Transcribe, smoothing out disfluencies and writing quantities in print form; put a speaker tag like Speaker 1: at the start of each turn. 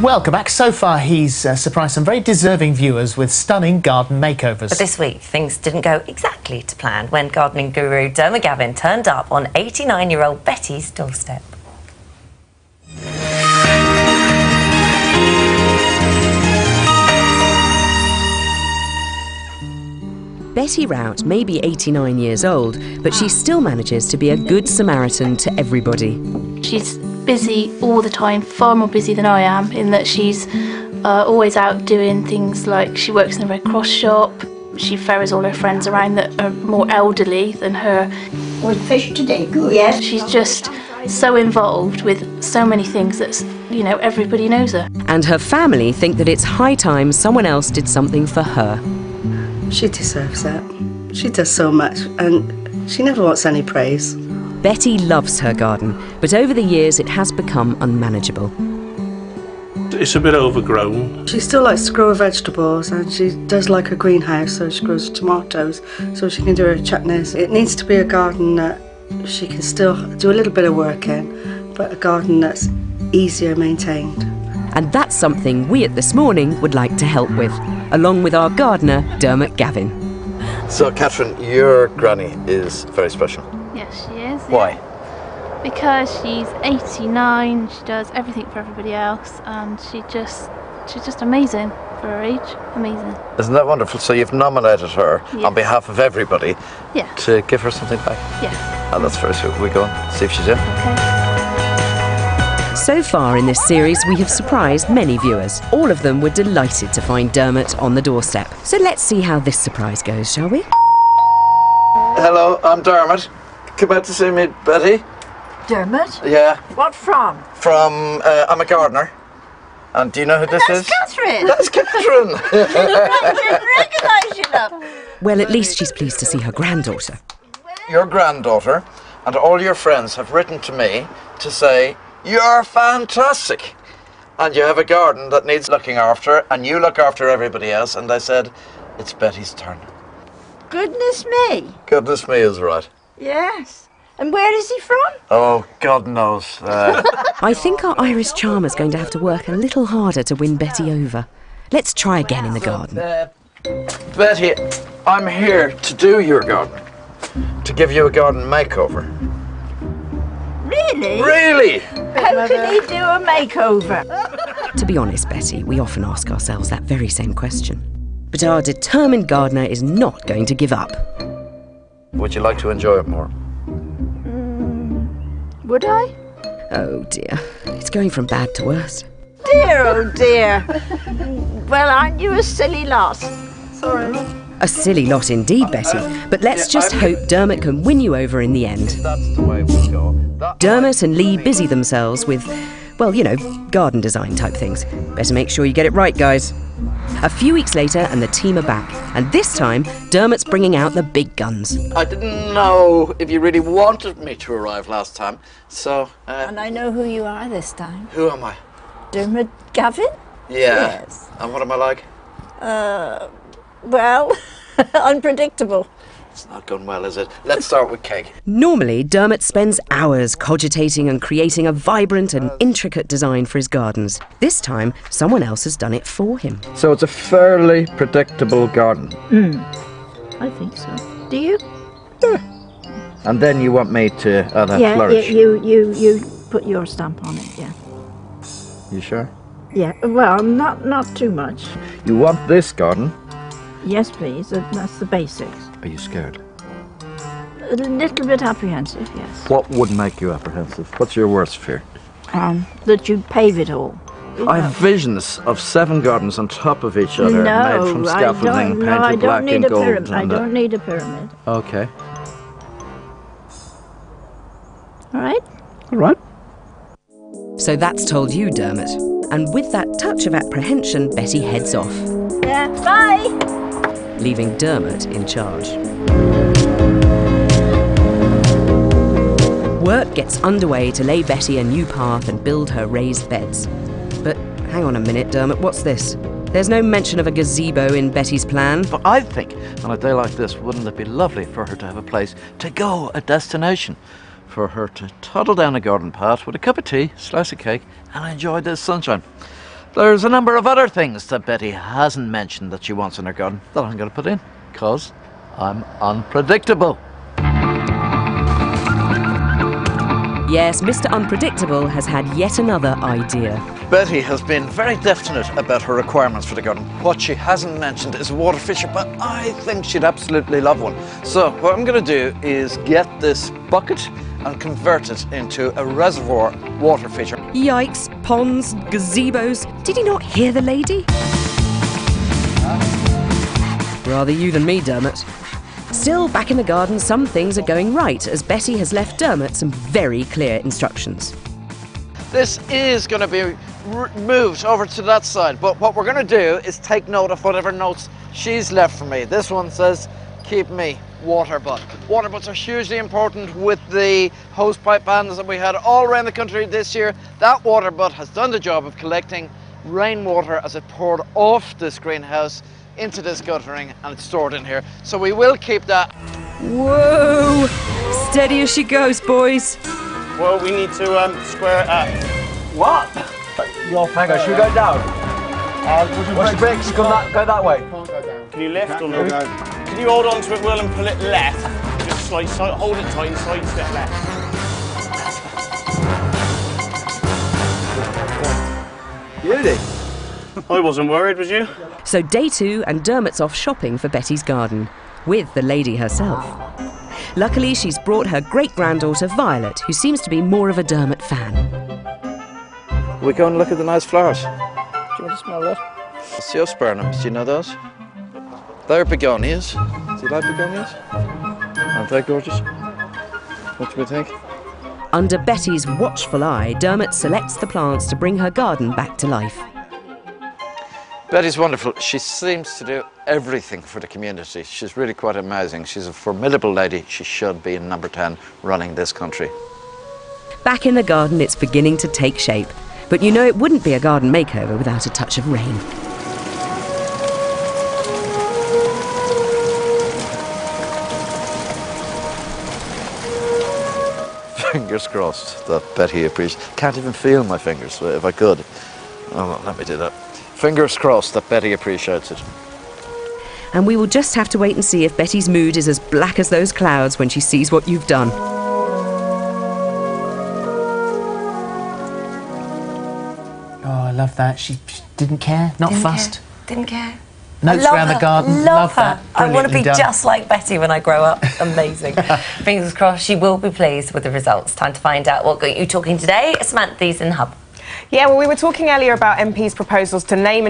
Speaker 1: Welcome back. So far he's surprised some very deserving viewers with stunning garden makeovers.
Speaker 2: But this week things didn't go exactly to plan when gardening guru Diarmuid Gavin turned up on 89-year-old Betty's doorstep.
Speaker 3: Betty Rout may be 89 years old, but she still manages to be a good Samaritan to everybody.
Speaker 4: She's busy all the time, far more busy than I am, in that she's always out doing things like she works in the Red Cross shop, she ferries all her friends around that are more elderly than her.
Speaker 5: Was fish today good? Yes.
Speaker 4: She's just so involved with so many things that, you know, everybody knows her.
Speaker 3: And her family think that it's high time someone else did something for her.
Speaker 6: She deserves that. She does so much, and she never wants any praise.
Speaker 3: Betty loves her garden, but over the years it has become unmanageable.
Speaker 7: It's a bit overgrown.
Speaker 6: She still likes to grow her vegetables, and she does like her greenhouse, so she grows tomatoes, so she can do her chutneys. It needs to be a garden that she can still do a little bit of work in, but a garden that's easier maintained.
Speaker 3: And that's something we at This Morning would like to help with, along with our gardener, Diarmuid Gavin.
Speaker 8: So, Catherine, your granny is very special.
Speaker 4: Yes, she is.
Speaker 8: Why?
Speaker 4: Yeah. Because she's 89, she does everything for everybody else, and she's just amazing for her age. Amazing.
Speaker 8: Isn't that wonderful? So you've nominated her on behalf of everybody to give her something back?
Speaker 4: Yeah.
Speaker 8: Oh, that's very sweet. We go and see if she's in.
Speaker 4: Okay.
Speaker 3: So far in this series, we have surprised many viewers. All of them were delighted to find Diarmuid on the doorstep. So let's see how this surprise goes, shall we?
Speaker 8: Hello, I'm Diarmuid. Come out to see me, Betty.
Speaker 5: Diarmuid?
Speaker 8: Yeah.
Speaker 5: What from?
Speaker 8: From, I'm a gardener. And do you know who this is?
Speaker 5: Catherine.
Speaker 8: That's Catherine.
Speaker 5: I didn't recognise you, love.
Speaker 3: Well, at least she's pleased to see her granddaughter.
Speaker 8: Your granddaughter and all your friends have written to me to say, you're fantastic. And you have a garden that needs looking after, and you look after everybody else. And I said, it's Betty's turn.
Speaker 5: Goodness me.
Speaker 8: Goodness me is right.
Speaker 5: Yes. And where is he from?
Speaker 8: Oh, God knows.
Speaker 3: I think our Irish charmer's going to have to work a little harder to win Betty over. Let's try again in the garden.
Speaker 8: Betty, I'm here to do your garden. To give you a garden makeover.
Speaker 5: Really?
Speaker 8: Really?
Speaker 5: How can he do a makeover?
Speaker 3: To be honest, Betty, we often ask ourselves that very same question. But our determined gardener is not going to give up.
Speaker 8: Would you like to enjoy it more?
Speaker 5: Would I?
Speaker 3: Oh dear, it's going from bad to worse.
Speaker 5: Dear, oh dear. Well, aren't you a silly lot? Sorry.
Speaker 3: A silly lot indeed, Betty, but let's just hope Diarmuid can win you over in the end.
Speaker 8: That's the way we go.
Speaker 3: Diarmuid and Lee busy themselves with, well, you know, garden design type things. Better make sure you get it right, guys. A few weeks later and the team are back, and this time Diarmuid's bringing out the big guns.
Speaker 8: I didn't know if you really wanted me to arrive last time, so...
Speaker 5: And I know who you are this time.
Speaker 8: Who am I?
Speaker 5: Diarmuid Gavin?
Speaker 8: Yeah.
Speaker 5: Yes.
Speaker 8: And what am I like?
Speaker 5: Well, unpredictable.
Speaker 8: It's not going well, is it? Let's start with cake.
Speaker 3: Normally, Diarmuid spends hours cogitating and creating a vibrant and intricate design for his gardens. This time, someone else has done it for him.
Speaker 8: So it's a fairly predictable garden.
Speaker 5: I think so. Do you?
Speaker 8: Yeah. And then you want me to flourish?
Speaker 5: You put your stamp on it, yeah.
Speaker 8: You sure?
Speaker 5: Yeah, well, not too much.
Speaker 8: You want this garden?
Speaker 5: Yes, please. That's the basics.
Speaker 8: Are you scared?
Speaker 5: A little bit apprehensive, yes.
Speaker 8: What would make you apprehensive? What's your worst fear?
Speaker 5: That you'd pave it all.
Speaker 8: I have visions of 7 gardens on top of each other, made from scaffolding, painted black and gold.
Speaker 5: I don't need a pyramid.
Speaker 8: Okay.
Speaker 5: All right?
Speaker 8: All right.
Speaker 3: So that's told you, Diarmuid. And with that touch of apprehension, Betty heads off.
Speaker 5: Yeah, bye!
Speaker 3: Leaving Diarmuid in charge. Work gets underway to lay Betty a new path and build her raised beds. But hang on a minute, Diarmuid, what's this? There's no mention of a gazebo in Betty's plan.
Speaker 8: But I think, on a day like this, wouldn't it be lovely for her to have a place to go, a destination? For her to toddle down a garden path with a cup of tea, slice of cake, and enjoy the sunshine. There's a number of other things that Betty hasn't mentioned that she wants in her garden that I'm going to put in, because I'm unpredictable.
Speaker 3: Yes, Mr. Unpredictable has had yet another idea.
Speaker 8: Betty has been very definite about her requirements for the garden. What she hasn't mentioned is a water feature, but I think she'd absolutely love one. So what I'm going to do is get this bucket and convert it into a reservoir water feature.
Speaker 3: Yikes, ponds, gazebos. Did you not hear the lady? Rather you than me, Dermot. Still, back in the garden, some things are going right, as Betty has left Dermot some very clear instructions.
Speaker 8: This is going to be moved over to that side, but what we're going to do is take note of whatever notes she's left for me. This one says, keep me water butt. Water butts are hugely important with the hosepipe bans that we had all around the country this year. That water butt has done the job of collecting rainwater as it poured off this greenhouse into this guttering, and it's stored in here. So we will keep that.
Speaker 3: Whoa! Steady as she goes, boys.
Speaker 9: Well, we need to square it up.
Speaker 10: What? Hang on, should we go down? Watch the brakes, go that way.
Speaker 9: Can you lift or no? Can you hold on to it, Will, and pull it left? Just hold it tight and side step left.
Speaker 10: Beauty.
Speaker 9: I wasn't worried, was you?
Speaker 3: So day 2 and Dermot's off shopping for Betty's garden, with the lady herself. Luckily, she's brought her great-granddaughter Violet, who seems to be more of a Dermot fan.
Speaker 8: We go and look at the nice flowers. Do you want to smell that? Geospermums, do you know those? They're begonias. Do you like begonias? Aren't they gorgeous? What do we think?
Speaker 3: Under Betty's watchful eye, Dermot selects the plants to bring her garden back to life.
Speaker 8: Betty's wonderful. She seems to do everything for the community. She's really quite amazing. She's a formidable lady. She should be in number 10 running this country.
Speaker 3: Back in the garden, it's beginning to take shape. But you know it wouldn't be a garden makeover without a touch of rain.
Speaker 8: Fingers crossed that Betty appreciates. Can't even feel my fingers if I could. Oh, well, let me do that. Fingers crossed that Betty appreciates it.
Speaker 3: And we will just have to wait and see if Betty's mood is as black as those clouds when she sees what you've done.
Speaker 1: Oh, I love that. She didn't care, not fussed.
Speaker 2: Didn't care.
Speaker 1: Notes around the garden.
Speaker 2: Love her.
Speaker 1: That.
Speaker 2: I want to be
Speaker 1: Brilliantly done.
Speaker 2: just like Betty when I grow up. Amazing. Fingers crossed she will be pleased with the results. Time to find out what got you talking today. Samantha's in Hub.
Speaker 11: Yeah, well, we were talking earlier about MPs' proposals to name